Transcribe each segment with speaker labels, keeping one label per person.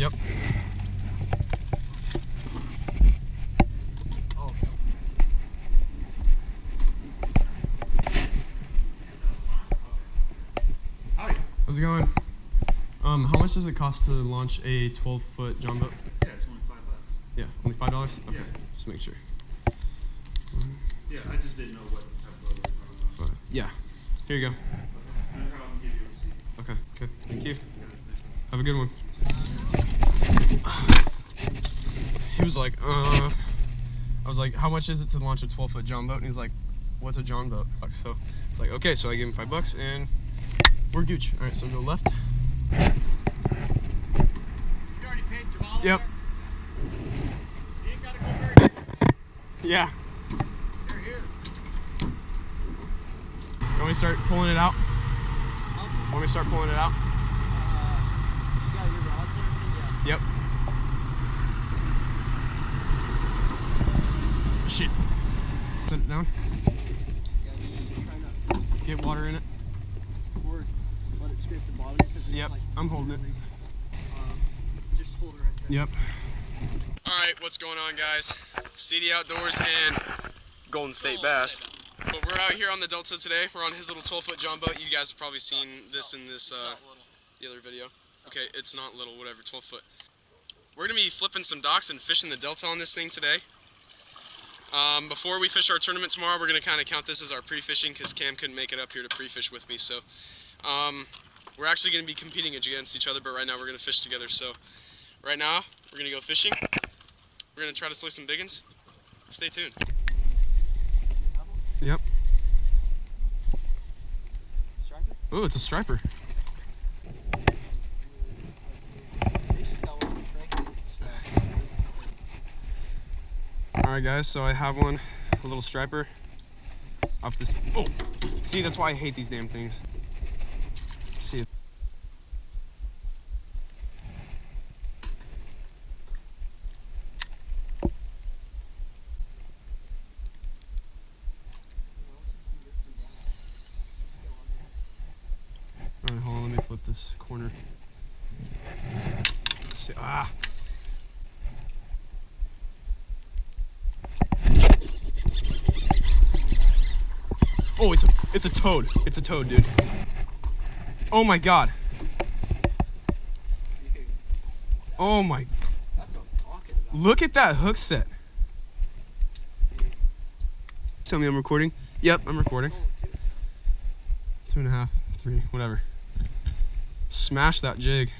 Speaker 1: Yep.
Speaker 2: Oh. Howdy.
Speaker 1: How's it going? How much does it cost to launch a 12-foot John boat?
Speaker 2: Yeah, it's only $5.
Speaker 1: Yeah, only $5? Okay,
Speaker 2: Yeah.
Speaker 1: just make sure.
Speaker 2: Yeah, I just didn't know what type of boat it was talking about.
Speaker 1: Yeah, here you go.
Speaker 2: Okay. I'll give you a receipt.
Speaker 1: Okay, good. Thank you. Have a good one. He was like, I was like, how much is it to launch a 12-foot John boat? And he's like, what's a John boat? So it's like, okay, so I gave him $5 and we're gooch. All right, so go left.
Speaker 2: You already paid Jamal?
Speaker 1: Yep.
Speaker 2: You ain't gotta go very.
Speaker 1: Yeah.
Speaker 2: You're here.
Speaker 1: Want me to start pulling it out? Want me to start pulling it out?
Speaker 2: You got your rods and everything? Yeah.
Speaker 1: Yep. Shit. Set it down.
Speaker 2: Yeah, just try not to
Speaker 1: Get water in it.
Speaker 2: pour, let it scrape the bottom because it's
Speaker 1: Yep,
Speaker 2: like.
Speaker 1: I'm holding it.
Speaker 2: Just hold it right there.
Speaker 1: Yep. Alright, what's going on, guys? CD Outdoors and Golden State Bass. But we're out here on the Delta today. We're on his little 12-foot John boat. You guys have probably seen this in this the other video. Okay, it's not little, whatever, 12 foot. We're gonna be flipping some docks and fishing the Delta on this thing today. Before we fish our tournament tomorrow, we're gonna kind of count this as our pre-fishing because Cam couldn't make it up here to pre-fish with me. So we're actually gonna be competing against each other, but right now we're gonna fish together. So right now we're gonna go fishing. We're gonna try to slay some biggins. Stay tuned. Yep.
Speaker 2: Striper?
Speaker 1: Oh, it's a striper. Alright guys, so I have one, a little striper off this. Oh! See, that's why I hate these damn things. See it. Alright, hold on, let me flip this corner. Let's see. Ah! Oh, it's a toad. It's a toad, dude. Oh my god. Oh my. Look at that hook set. Tell me I'm recording. Yep, I'm recording. 2.5, 3, whatever. Smash that jig.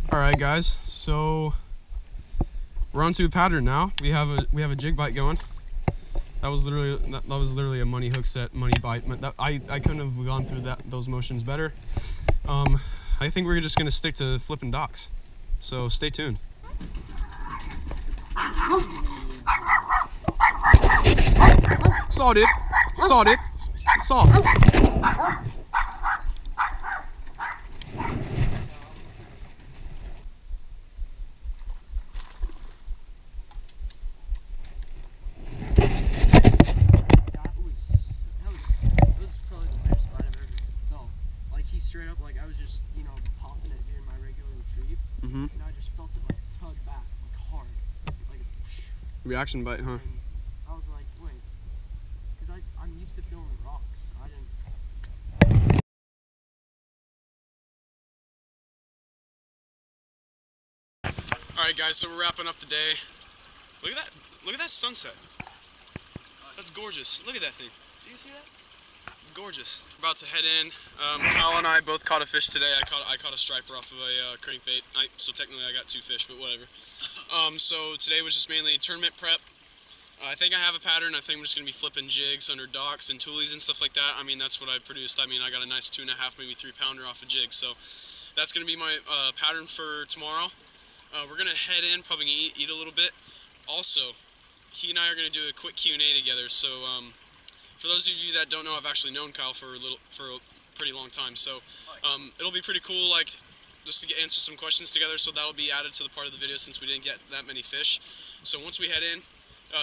Speaker 1: Alright guys, so we're on to a pattern now. We have a jig bite going. That was literally a money hook set, money bite. I couldn't have gone through those motions better. I think we're just gonna stick to flipping docks. So stay tuned. Saw it. Saw it. Saw.
Speaker 2: Straight up, like I was just, you know, popping it during my regular retrieve, and I just felt it like tug back, like hard, like a
Speaker 1: Reaction bite, huh?
Speaker 2: And I was like, wait, because I'm used to feeling the rocks. I didn't.
Speaker 1: All right, guys. So we're wrapping up the day. Look at that! Look at that sunset. That's gorgeous. Look at that thing. Do you see that? It's gorgeous. We're about to head in. Kyle and I both caught a fish today. I caught a striper off of a crankbait. So technically I got 2 fish, but whatever. So today was just mainly tournament prep. I think I have a pattern. I think I'm just going to be flipping jigs under docks and toolies and stuff like that. I mean, that's what I produced. I mean, I got a nice 2.5, maybe 3 pounder off a jig. So that's going to be my pattern for tomorrow. We're going to head in, probably eat a little bit. Also, he and I are going to do a quick Q&A together. So for those of you that don't know, I've actually known Kyle for a pretty long time. So it'll be pretty cool, like just to answer some questions together. So that'll be added to the part of the video since we didn't get that many fish. So once we head in,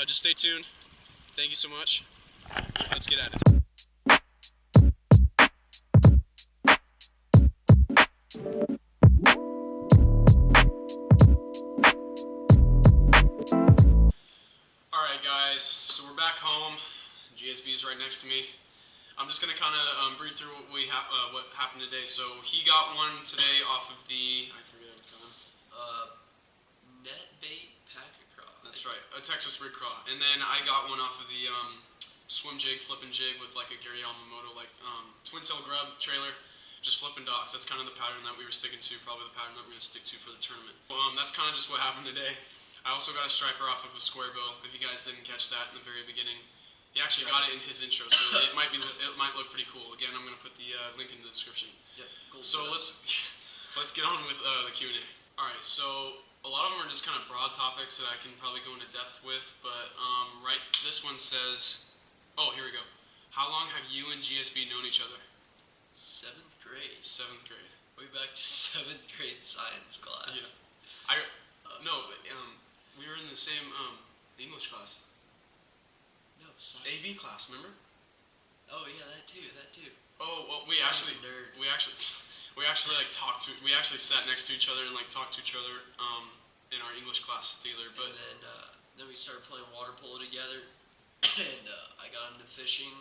Speaker 1: just stay tuned. Thank you so much. Let's get at it. Alright guys, so we're back home. GSB is right next to me. I'm just gonna kind of breathe through what happened today. So he got one today off of I forget every time.
Speaker 3: Net bait pack across.
Speaker 1: That's right, a Texas rig craw. And then I got one off of the swim jig, flipping jig with like a Gary Yamamoto twin tail grub trailer, just flipping docks. That's kind of the pattern that we were sticking to, probably the pattern that we're gonna stick to for the tournament. That's kind of just what happened today. I also got a striper off of a square bill. If you guys didn't catch that in the very beginning, he actually got it in his intro, so it might look pretty cool. Again, I'm gonna put the link in the description.
Speaker 3: Yep.
Speaker 1: So let's get on with the Q&A. All right, so a lot of them are just kind of broad topics that I can probably go into depth with, but this one says, oh, here we go. How long have you and GSB known each other?
Speaker 3: 7th grade.
Speaker 1: 7th grade.
Speaker 3: Way back to 7th grade science class.
Speaker 1: Yeah. We were in the same English class.
Speaker 3: No, science.
Speaker 1: AB class, remember?
Speaker 3: Oh yeah, that too.
Speaker 1: Oh, well, we actually sat next to each other and like talked to each other in our English class together. But
Speaker 3: and then we started playing water polo together, and I got into fishing,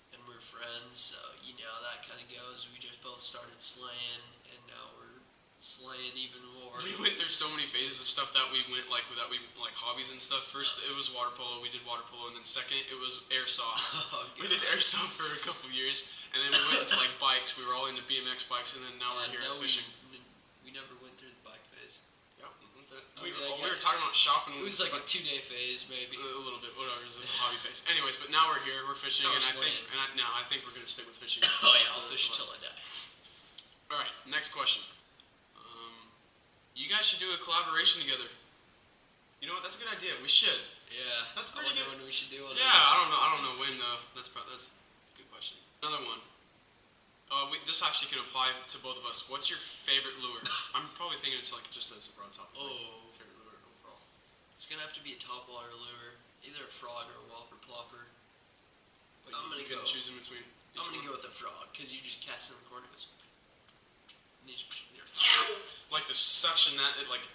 Speaker 3: and we were friends. So you know how that kind of goes. We just both started slaying, and now we're slaying even more.
Speaker 1: we went through so many phases of stuff that we went like hobbies and stuff. First it was water polo. We did water polo, and then second it was airsoft.
Speaker 3: Oh,
Speaker 1: we did airsoft for a couple years, and then we went into like bikes. We were all into BMX bikes, and then now we're here at fishing.
Speaker 3: We never went through the bike phase.
Speaker 1: Yeah, we were talking about shopping.
Speaker 3: It was like a 2-day phase, maybe.
Speaker 1: A little bit, whatever. It was a hobby phase. Anyways, but now we're here. We're fishing, and I think we're gonna stick with fishing.
Speaker 3: Oh yeah, I'll fish till I die.
Speaker 1: All right, next question. You guys should do a collaboration together. You know what? That's a good idea. We should.
Speaker 3: Yeah.
Speaker 1: That's
Speaker 3: I wonder when we should do one.
Speaker 1: Yeah, I don't know when though. That's a good question. Another one. This actually can apply to both of us. What's your favorite lure? I'm probably thinking it's like just as a broad topic.
Speaker 3: Oh,
Speaker 1: favorite lure overall.
Speaker 3: It's gonna have to be a topwater lure, either a frog or a whopper plopper.
Speaker 1: But I'm gonna choose in between.
Speaker 3: I'm gonna go with a frog because you just cast it in the corner.
Speaker 1: Like the suction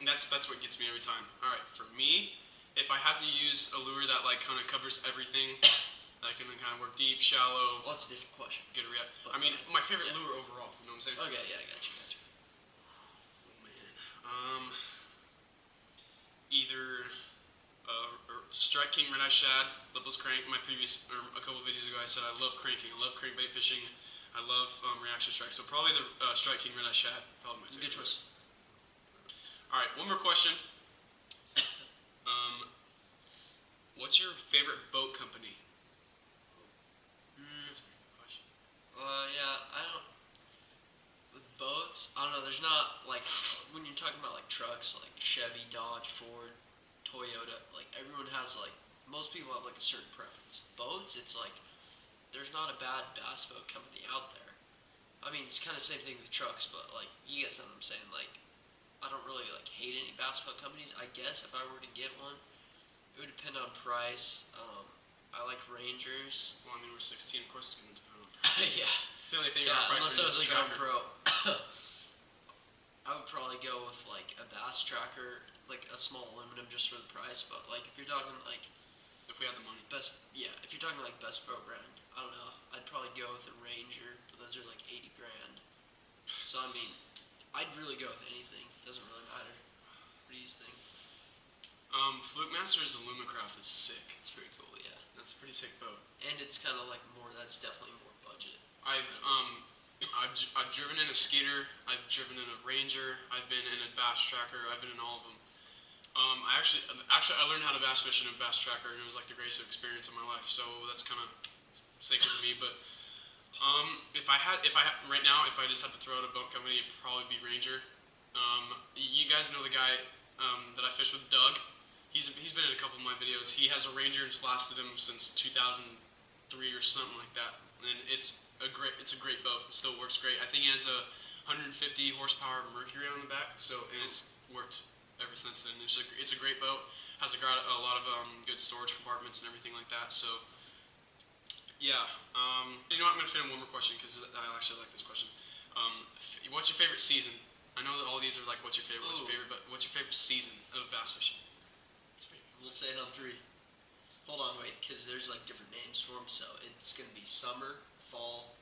Speaker 1: that's what gets me every time. All right, for me, if I had to use a lure that like kind of covers everything, that can kind of work deep, shallow.
Speaker 3: Well, that's a different question.
Speaker 1: Get a react. I mean, my favorite lure overall. You know what I'm saying?
Speaker 3: Okay, yeah, I got you.
Speaker 1: Oh man. Either Strike King Red Eye Shad, lipless crank. A couple videos ago, I said I love cranking. I love crankbait fishing. I love reaction strike. So probably the Strike King Red Eye Shad. Probably my favorite.
Speaker 3: Good choice.
Speaker 1: All right, one more question. What's your favorite boat company? That's a pretty good question.
Speaker 3: With boats, I don't know. There's not like when you're talking about like trucks, like Chevy, Dodge, Ford, Toyota. Like everyone has most people have like a certain preference. Boats, it's like there's not a bad bass boat company out there. I mean, it's kind of the same thing with trucks, but like you guys know what I'm saying. Like I don't really like hate any bass boat companies. I guess if I were to get one, it would depend on price. I like Rangers.
Speaker 1: Well, I mean, we're 16. Of course, it's going to depend on price.
Speaker 3: Yeah.
Speaker 1: The only thing about price
Speaker 3: unless I was
Speaker 1: is
Speaker 3: a
Speaker 1: tracker.
Speaker 3: GoPro. I would probably go with like a bass tracker, like a small aluminum, just for the price. But like if you're talking like
Speaker 1: if we had the money,
Speaker 3: if you're talking like best boat brand, I don't know. I'd probably go with a Ranger, but those are like 80 grand. So I mean, I'd really go with anything. Doesn't really matter. What do you think?
Speaker 1: Fluke Master's Illumicraft is sick.
Speaker 3: It's pretty cool, yeah.
Speaker 1: That's a pretty sick boat.
Speaker 3: And it's kind of like that's definitely more budget.
Speaker 1: I've driven in a Skeeter. I've driven in a Ranger. I've been in a bass tracker. I've been in all of them. I learned how to bass fish in a bass tracker, and it was like the greatest experience of my life. So that's kind of sacred to me. But if I just had to throw out a boat company, it'd probably be Ranger. You guys know the guy that I fish with, Doug. He's been in a couple of my videos. He has a Ranger and it's lasted him since 2003 or something like that. And it's a great boat. It still works great. I think he has a 150 horsepower Mercury on the back, and it's worked ever since then. It's a great boat. Has a lot of good storage compartments and everything like that. So yeah, you know what? I'm gonna fit in one more question because I actually like this question. What's your favorite season? I know that all these are like, what's your favorite? What's your favorite? But what's your favorite season of bass fishing?
Speaker 3: We'll say it on 3. Hold on, wait, because there's like different names for them. So it's gonna be summer, fall,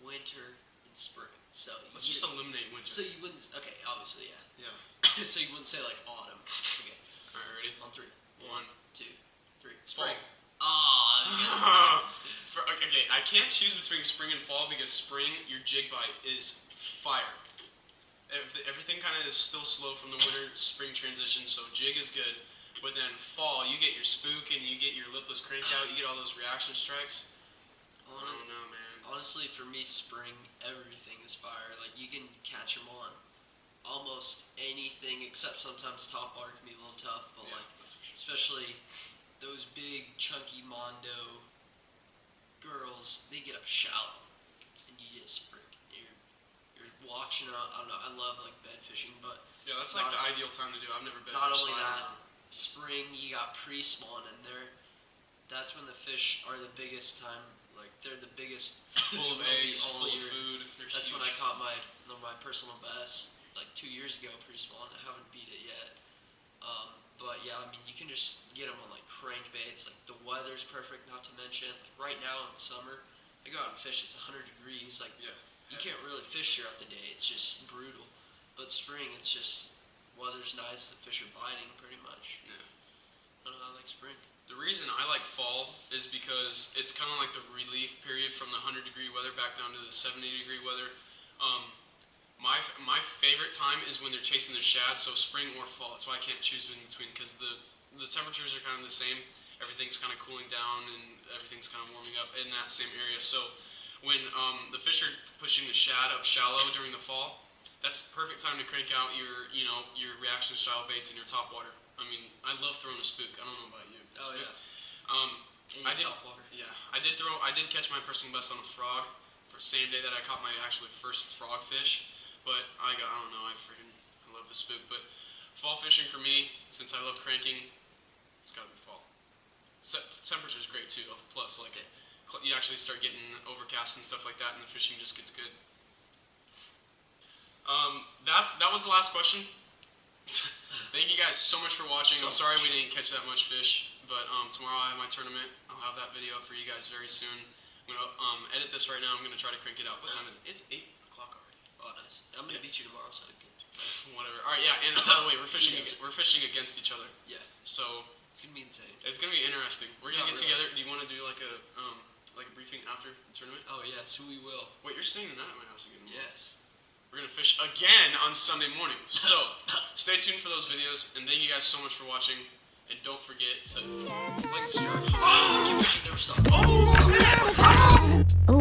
Speaker 3: winter, and spring. So
Speaker 1: Let's just eliminate winter.
Speaker 3: So you wouldn't. Okay, obviously, yeah.
Speaker 1: Yeah.
Speaker 3: So you wouldn't say like autumn. Okay.
Speaker 1: All right, ready?
Speaker 3: On 3.
Speaker 1: 1,
Speaker 3: 2, 3. Spring.
Speaker 1: Fall.
Speaker 3: Ah.
Speaker 1: Okay, I can't choose between spring and fall because spring, your jig bite is fire. Everything kind of is still slow from the winter spring transition, so jig is good. But then fall, you get your spook and you get your lipless crank out, you get all those reaction strikes. I don't know, man.
Speaker 3: Honestly, for me, spring, everything is fire. Like, you can catch them on almost anything, except sometimes top water can be a little tough. But
Speaker 1: Yeah,
Speaker 3: like,
Speaker 1: that's for sure.
Speaker 3: especially those big, chunky Mondo girls, they get up shallow, and you just you're watching out. I don't know. I love like bed fishing, but
Speaker 1: Yeah, that's like the ideal time to do. I've never been
Speaker 3: not
Speaker 1: fished,
Speaker 3: only
Speaker 1: so I don't
Speaker 3: that,
Speaker 1: know.
Speaker 3: spring you got pre-spawn, and that's when the fish are the biggest time. Like they're the biggest,
Speaker 1: Full of
Speaker 3: they will be
Speaker 1: eggs,
Speaker 3: all
Speaker 1: full of
Speaker 3: year.
Speaker 1: food. They're
Speaker 3: That's when I
Speaker 1: huge.
Speaker 3: caught my personal best like 2 years ago pre-spawn. I haven't beat it yet. But yeah, I mean you can just get them on like crankbaits. Like the weather's perfect. Not to mention like right now in summer, I go out and fish. It's 100 degrees. Like
Speaker 1: Yeah.
Speaker 3: you can't really fish throughout the day. It's just brutal. But spring, it's just weather's nice. The fish are biting pretty much.
Speaker 1: Yeah.
Speaker 3: I don't know. I like spring.
Speaker 1: The reason I like fall is because it's kind of like the relief period from the 100-degree weather back down to the 70-degree weather. My favorite time is when they're chasing their shad, so spring or fall. That's why I can't choose in between because the temperatures are kind of the same. Everything's kind of cooling down and everything's kind of warming up in that same area. So when the fish are pushing the shad up shallow during the fall, that's the perfect time to crank out your reaction style baits and your top water. I mean, I love throwing a spook. I don't know about you.
Speaker 3: Oh
Speaker 1: Spook.
Speaker 3: yeah.
Speaker 1: I did,
Speaker 3: top water.
Speaker 1: yeah, I did catch my personal best on a frog for the same day that I caught my actually first frog fish. But I don't know, I love the spook. But fall fishing for me, since I love cranking, it's gotta be fall. Temperature's great too. Plus, like you actually start getting overcast and stuff like that, and the fishing just gets good. That was the last question. Thank you guys so much for watching. I'm sorry we didn't catch that much fish, but tomorrow I have my tournament. I'll have that video for you guys very soon. I'm gonna edit this right now. I'm gonna try to crank it out. What time is it? It's 8 o'clock already.
Speaker 3: Oh nice. I'm gonna beat you tomorrow, so good.
Speaker 1: Whatever. All right, yeah. And by the way, we're fishing against each other.
Speaker 3: Yeah.
Speaker 1: So
Speaker 3: It's gonna be insane.
Speaker 1: it's gonna be interesting. We're gonna
Speaker 3: Not
Speaker 1: get
Speaker 3: really.
Speaker 1: together. Do you want to do like a briefing after the tournament?
Speaker 3: Oh yes, we will.
Speaker 1: Wait, you're staying the night at my house again?
Speaker 3: Yes.
Speaker 1: We're gonna fish again on Sunday morning. So stay tuned for those videos, and thank you guys so much for watching. And don't forget to
Speaker 3: Like, keep fishing, never stop.
Speaker 1: Oh!
Speaker 3: Stop.